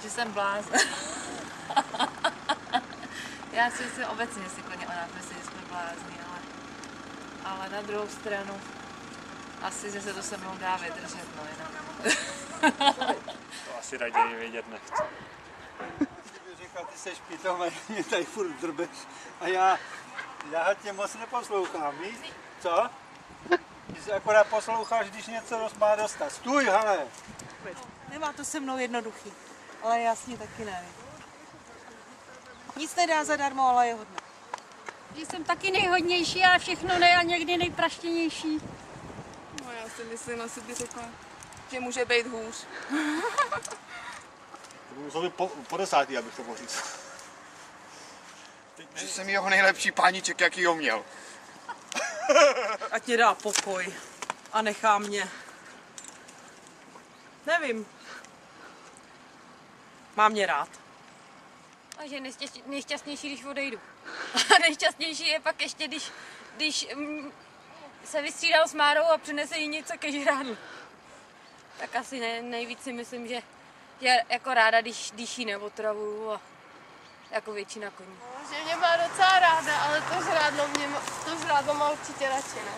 Že jsem blázen. Já si obecně si plně o nás myslím, že jsme blázni, ale na druhou stranu asi, že se to se mnou dá vydržet, no jinak. To asi raději vědět nechci. Říkal, ty seš pitomej, mě tady furt drbeš a já tě moc neposlouchám, víš? Co? Ty se akorát posloucháš, když něco má dostat. Stůj, hele! Nemá to se mnou jednoduchý, ale jasně taky ne. Nic nedá zadarmo, ale je hodné. Jsem taky nejhodnější a všechno ne a někdy nejpraštěnější. No já si myslím, asi by řekla, že může být hůř. To by muselo být po desátý, abych to mohl říct. Že jsem jeho nejlepší páníček, jaký ho měl. Ať mě dá pokoj a nechá mě. Nevím. Mám mě rád. A že nejšťastnější, když odejdu. A nejšťastnější je pak ještě, když se vystřídal s Márou a přinese jí něco ke žrádlu. Tak asi nejvíc si myslím, že jako ráda, když jí neotravuju a jako většina koní. Že mě má docela ráda, ale to žrádlo má určitě radši, ne?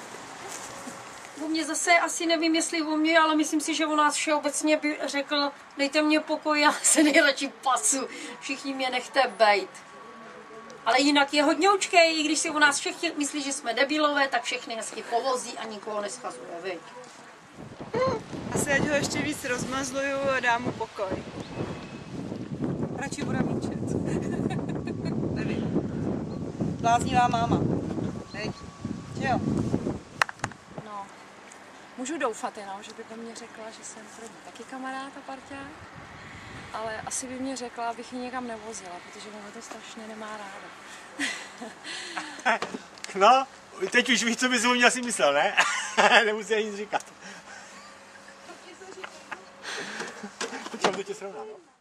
O mě zase asi nevím, jestli o mě, ale myslím si, že o nás všeobecně by řekl, dejte mě pokoj, já se nejradši pasu, všichni mě nechte bejt. Ale jinak je hodňoučkej, i když si o nás všichni myslí, že jsme debilové, tak všechny hezky povozí a nikoho neschazuje, viď? Asi ať ho ještě víc rozmazluju a dám mu pokoj. Radši bude míčet. Nevím. Bláznivá máma. Hej. Jo. No, můžu doufat jenom, že by po mně řekla, že jsem pro ní taky kamarád a parťák, ale asi by mě řekla, abych ji někam nevozila, protože ona to strašně nemá ráda. No, teď už víš, co bys o mě asi myslel, ne? Nemusí ani nic říkat. Počkám, to tě srovná, no?